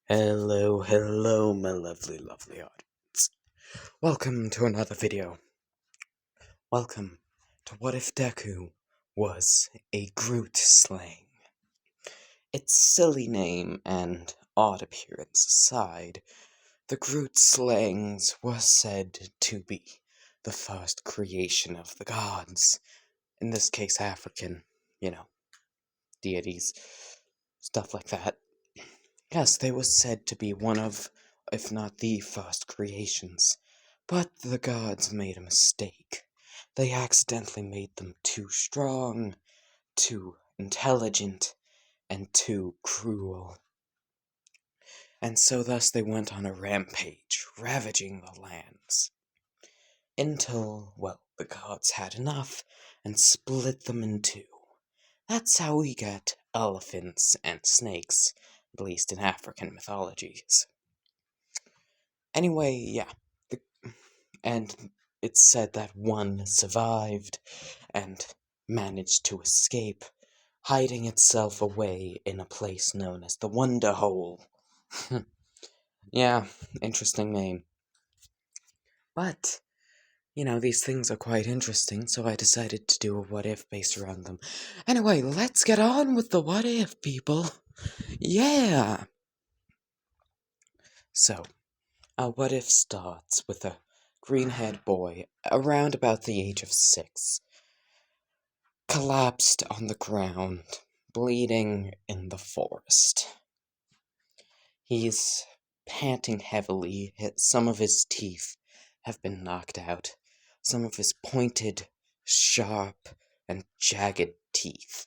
Hello, my lovely audience. Welcome to another video. Welcome to What If Deku Was a grootslang. Its silly name and odd appearance aside, the grootslangs were said to be the first creation of the gods. In this case, African, deities, stuff like that. Yes, they were said to be one of, if not the first creations. But the gods made a mistake. They accidentally made them too strong, too intelligent, and too cruel. And so thus they went on a rampage, ravaging the lands. Until, the gods had enough and split them in two. That's how we get elephants and snakes, at least in African mythologies. Anyway, and it's said that one survived and managed to escape, hiding itself away in a place known as the Wonder Hole. Yeah, interesting name. But, these things are quite interesting, so I decided to do a what if based around them. Anyway, let's get on with the what if, people. Yeah! So, our what if starts with a green-haired boy around about the age of 6, collapsed on the ground, bleeding in the forest. He's panting heavily. Some of his teeth have been knocked out. Some of his pointed, sharp, and jagged teeth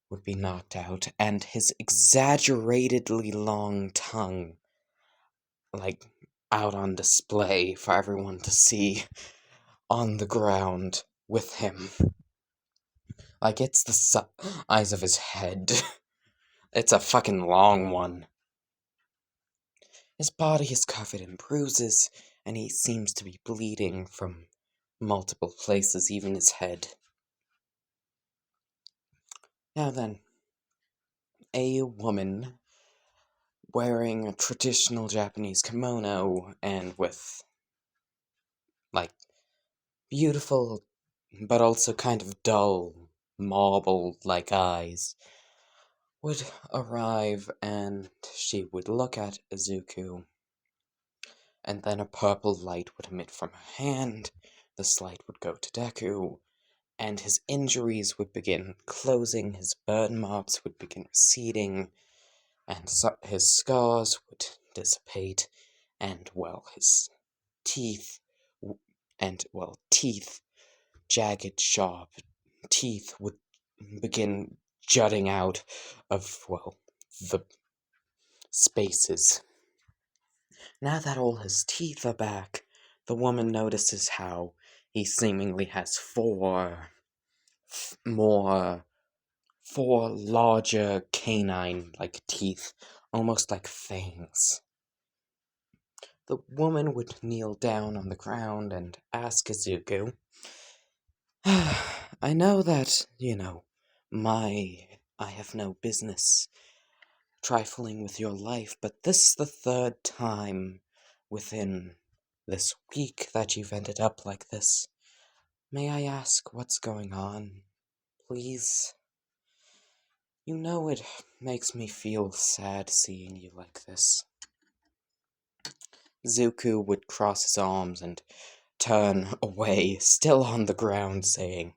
would be knocked out, and his exaggeratedly long tongue, out on display for everyone to see on the ground with him. It's the size of his head. It's a fucking long one. His body is covered in bruises, and he seems to be bleeding from multiple places, even his head. Now then, a woman wearing a traditional Japanese kimono and with, beautiful, but also kind of dull, marble-like eyes, would arrive, and she would look at Izuku, and then a purple light would emit from her hand, this light would go to Deku, and his injuries would begin closing, his burn marks would begin receding, and his scars would dissipate, and, his teeth, jagged, sharp teeth would begin jutting out of, the spaces. Now that all his teeth are back, the woman notices how he seemingly has four larger canine-like teeth, almost like fangs. The woman would kneel down on the ground and ask Izuku, I know that, I have no business trifling with your life, but this is the third time within this week that you've ended up like this. May I ask what's going on, please? You know it makes me feel sad seeing you like this. Zuko would cross his arms and turn away, still on the ground, saying,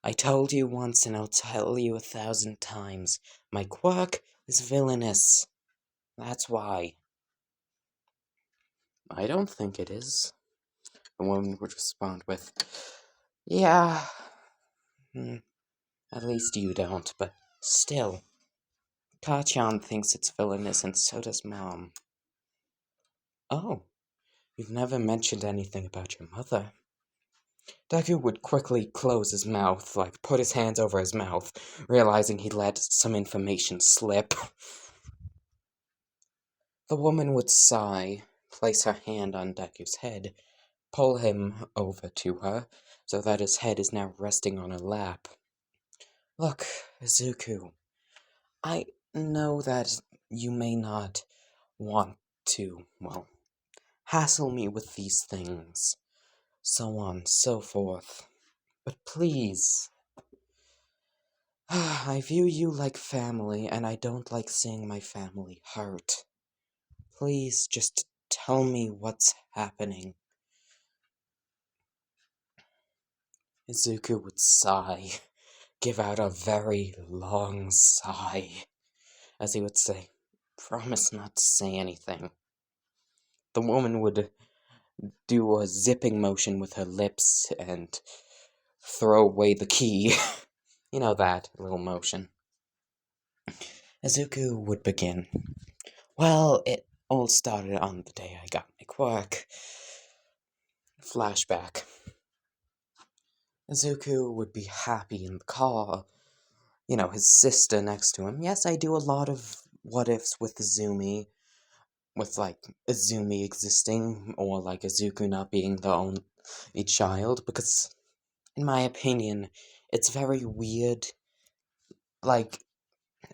I told you once and I'll tell you 1,000 times, my quirk is villainous. That's why. I don't think it is. The woman would respond with, yeah, at least you don't, but still. Kachan thinks it's villainous and so does Mom. Oh, you've never mentioned anything about your mother. Deku would quickly close his mouth, put his hands over his mouth, realizing he let some information slip. The woman would sigh, place her hand on Deku's head, pull him over to her, so that his head is now resting on her lap. Look, Izuku, I know that you may not want to, well, hassle me with these things, so on, so forth. But please, I view you like family, and I don't like seeing my family hurt. Please just tell me what's happening. Izuku would sigh, give out a very long sigh, as he would say, "Promise not to say anything." The woman would do a zipping motion with her lips and throw away the key. You know that little motion. Izuku would begin. Well, it all started on the day I got my quirk. Flashback. Izuku would be happy in the car. You know, his sister next to him. Yes, I do a lot of what ifs with Izumi. With, like, Izumi existing, or, like, Izuku not being the only child. Because, in my opinion, it's very weird. Like,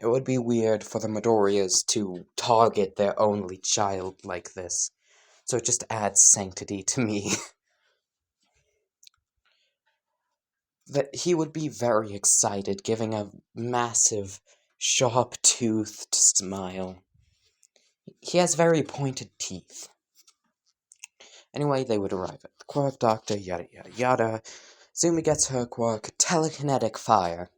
it would be weird for the Midoriyas to target their only child like this. So it just adds sanctity to me. That he would be very excited, giving a massive, sharp-toothed smile. He has very pointed teeth. Anyway, they would arrive at the quirk doctor, yada yada yada. Zumi gets her quirk, telekinetic fire.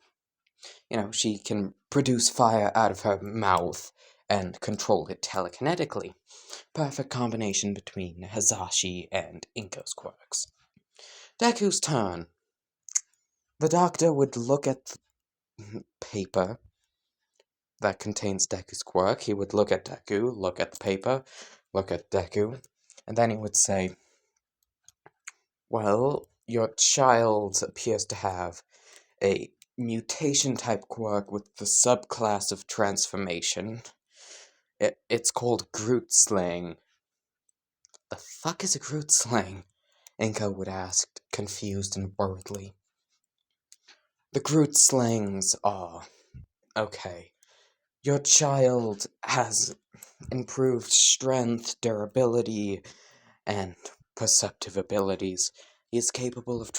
You know, she can produce fire out of her mouth and control it telekinetically. Perfect combination between Hazashi and Inko's quirks. Deku's turn. The doctor would look at the paper that contains Deku's quirk. He would look at Deku, look at the paper, look at Deku, and then he would say, well, your child appears to have a mutation-type quirk with the subclass of transformation. It's called grootslang. The fuck is a grootslang? Inko would ask, confused and worriedly. The grootslangs are... Okay. Your child has improved strength, durability, and perceptive abilities. He is capable of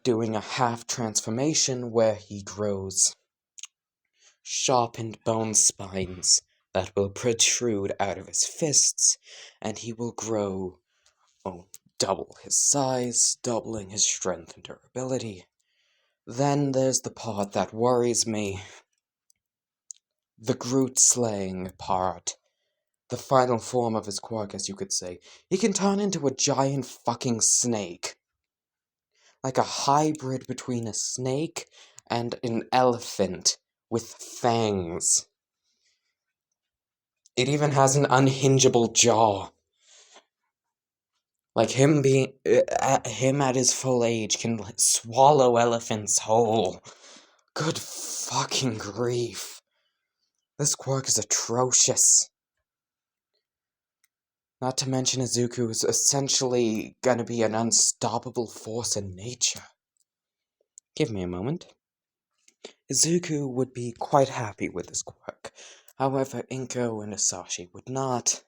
doing a half transformation where he grows sharpened bone spines that will protrude out of his fists, and he will grow, double his size, doubling his strength and durability. Then there's the part that worries me. The grootslang part. The final form of his quirk, as you could say. He can turn into a giant fucking snake. Like a hybrid between a snake and an elephant with fangs. It even has an unhingeable jaw. Like him at his full age can swallow elephants whole. Good fucking grief. This quirk is atrocious. Not to mention Izuku is essentially gonna be an unstoppable force in nature. Give me a moment. Izuku would be quite happy with this quirk. However, Inko and Asashi would not.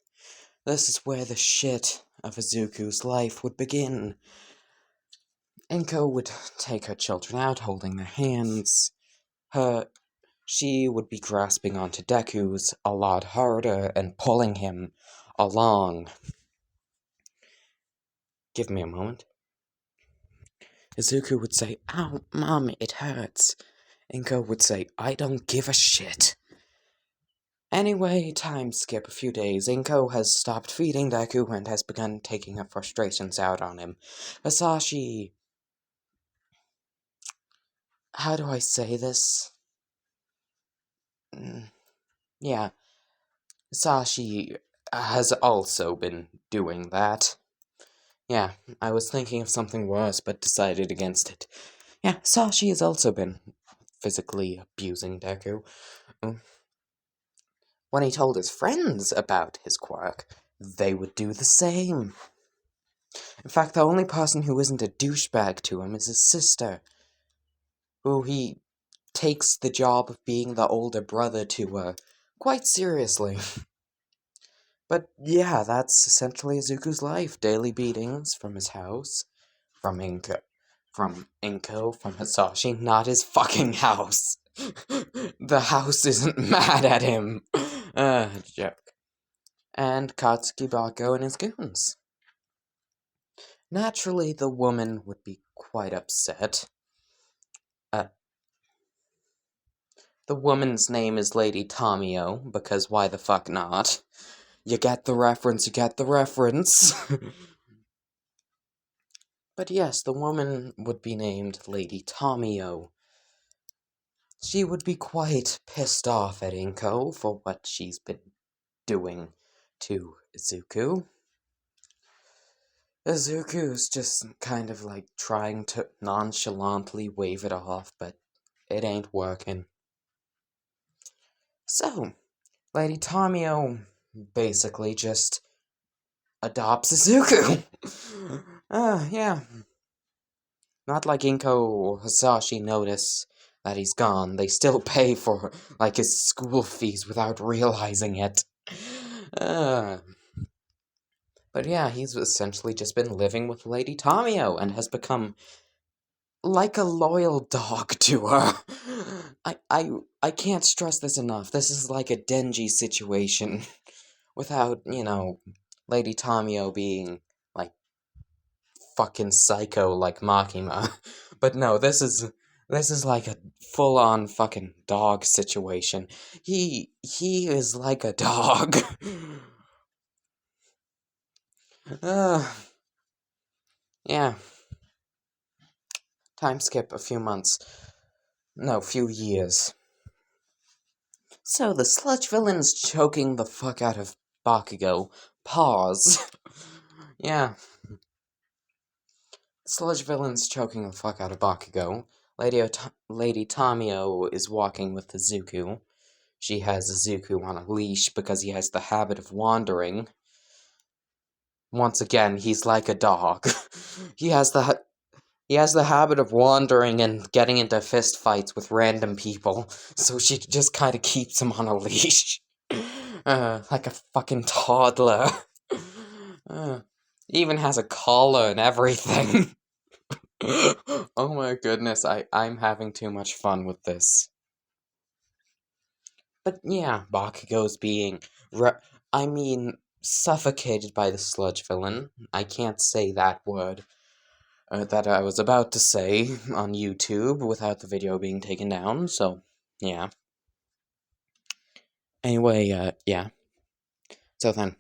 This is where the shit of Izuku's life would begin. Inko would take her children out, holding their hands. She would be grasping onto Deku's a lot harder and pulling him along. Give me a moment. Izuku would say, "Ow, Mom, it hurts." Inko would say, "I don't give a shit." Anyway, time skip a few days. Inko has stopped feeding Deku and has begun taking her frustrations out on him. Asashi... How do I say this? Yeah. Asashi has also been doing that. Yeah, I was thinking of something worse, but decided against it. Yeah, Sashi has also been physically abusing Deku. When he told his friends about his quirk, they would do the same. In fact, the only person who isn't a douchebag to him is his sister, who he takes the job of being the older brother to quite seriously. But yeah, that's essentially Izuku's life. Daily beatings from his house, from Inko, from Hisashi, not his fucking house. The house isn't mad at him. Joke. And Katsuki Bako and his goons. Naturally, the woman would be quite upset. The woman's name is Lady Tamio, because why the fuck not? You get the reference, you get the reference. But yes, the woman would be named Lady Tamio. She would be quite pissed off at Inko for what she's been doing to Izuku. Izuku's just kind of like trying to nonchalantly wave it off, but it ain't working. So, Lady Tamio basically just adopts Izuku. Yeah. Not like Inko or Hisashi notice that he's gone. They still pay for, like, his school fees without realizing it. But yeah, he's essentially just been living with Lady Tamio and has become like a loyal dog to her. I can't stress this enough. This is like a Denji situation. Without, Lady Tamio being, like, fucking psycho like Makima. But no, this is like a full-on fucking dog situation. He is like a dog. Yeah. Time skip a few months. No, few years. So the sludge villain's choking the fuck out of Bakugo. Pause. Yeah. Sludge villain's choking the fuck out of Bakugo. Lady Tamio is walking with Izuku. She has Izuku on a leash because he has the habit of wandering. Once again, he's like a dog. He has the habit of wandering and getting into fist fights with random people, so she just kind of keeps him on a leash. Like a fucking toddler. He even has a collar and everything. Oh my goodness, I'm having too much fun with this. But yeah, Bakugo's being, suffocated by the sludge villain. I can't say that word that I was about to say on YouTube without the video being taken down, so yeah. Anyway, yeah. So then,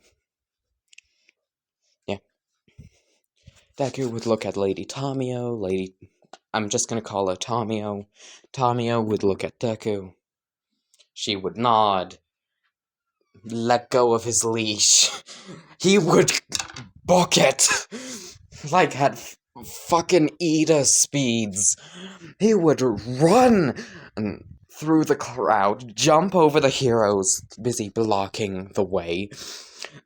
yeah. Deku would look at Lady Tamio, I'm just gonna call her Tamio. Tamio would look at Deku. She would nod, let go of his leash. He would book it like at fucking Ida speeds. He would run through the crowd, jump over the heroes busy blocking the way.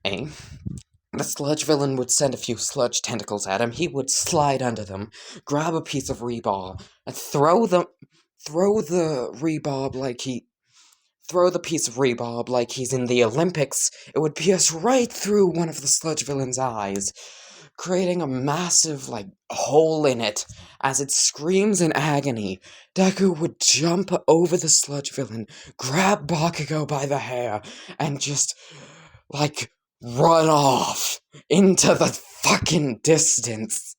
The sludge villain would send a few sludge tentacles at him. He would slide under them, grab a piece of rebar, and throw the piece of rebarb like he's in the Olympics. It would pierce right through one of the sludge villain's eyes, creating a massive, hole in it. As it screams in agony, Deku would jump over the sludge villain, grab Bakugo by the hair, and just, run off into the fucking distance.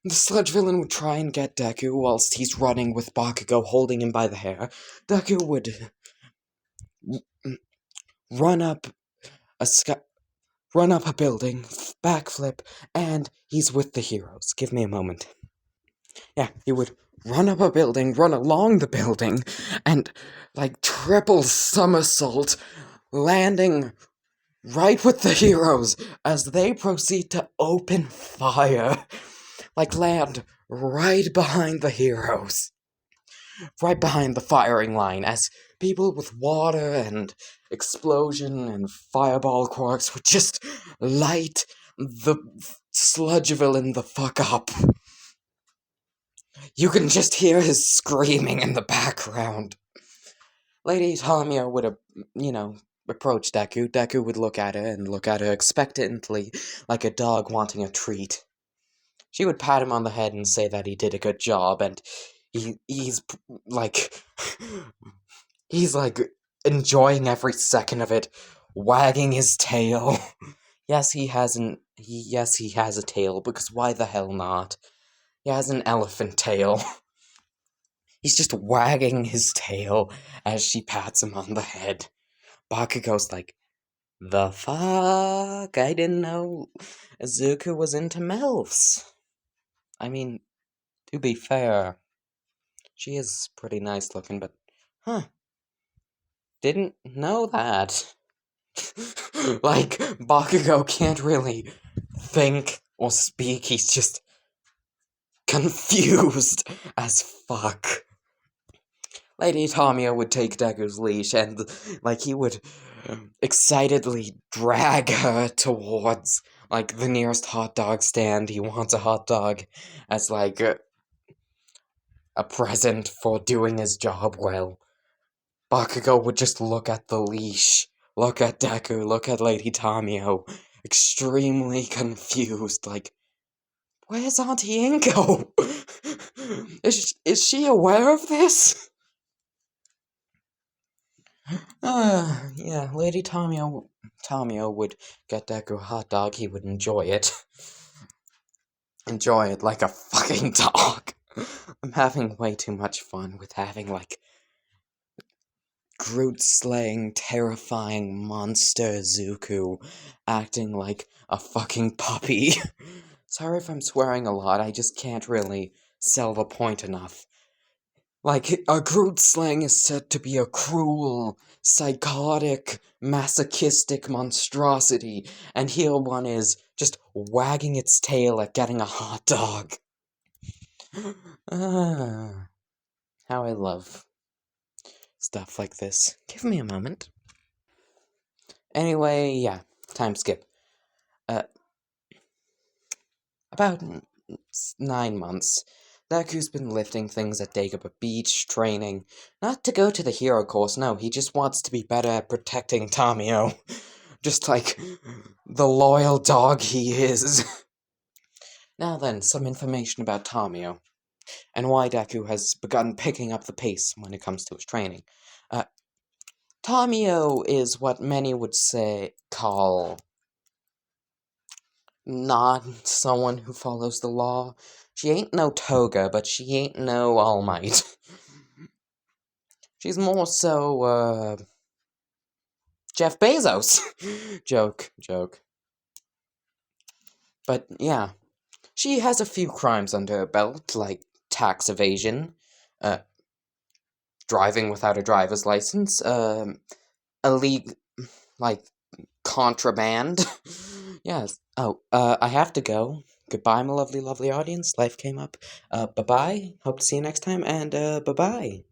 The sludge villain would try and get Deku whilst he's running with Bakugo holding him by the hair. Deku would run up a building, backflip, and he's with the heroes. Give me a moment. Yeah, he would run up a building, run along the building, and, triple somersault, landing right with the heroes as they proceed to open fire. Land right behind the heroes. Right behind the firing line, as people with water and explosion and fireball quarks would just light the sludge villain the fuck up. You can just hear his screaming in the background. Lady Tamio would, approach Deku. Deku would look at her and look at her expectantly, like a dog wanting a treat. She would pat him on the head and say that he did a good job, and he's like, he's like enjoying every second of it, wagging his tail. Yes, he hasn't. Yes, he has a tail, because why the hell not? He has an elephant tail. He's just wagging his tail as she pats him on the head. Bakugo's like, the fuck? I didn't know Zuko was into MILFs. I mean, to be fair, she is pretty nice looking, but, didn't know that. Like, Bakugo can't really think or speak, he's just confused as fuck. Lady Tamio would take Deku's leash and, he would excitedly drag her towards, the nearest hot dog stand. He wants a hot dog as, a present for doing his job well. Bakugo would just look at the leash, look at Deku, look at Lady Tamio, extremely confused, where's Auntie Inko? Is she aware of this? Yeah, Lady Tamio would get Deku a hot dog, he would enjoy it. Enjoy it like a fucking dog. I'm having way too much fun with having, grootslang, terrifying monster Zuko acting like a fucking puppy. Sorry if I'm swearing a lot, I just can't really sell the point enough. A grootslang is said to be a cruel, psychotic, masochistic monstrosity, and here one is just wagging its tail at getting a hot dog. How I love stuff like this. Give me a moment. Anyway, yeah, time skip. About 9 months, Deku's been lifting things at Dagobah Beach, training. Not to go to the hero course, no, he just wants to be better at protecting Tamio. Just like the loyal dog he is. Now then, some information about Tamio, and why Deku has begun picking up the pace when it comes to his training. Tamio is what many would call not someone who follows the law. She ain't no Toga, but she ain't no All Might. She's more so, Jeff Bezos! Joke. But, yeah. She has a few crimes under her belt, like tax evasion, driving without a driver's license, illegal, contraband. Yes. Oh, I have to go. Goodbye, my lovely, lovely audience. Life came up. Bye-bye. Hope to see you next time, and, bye-bye.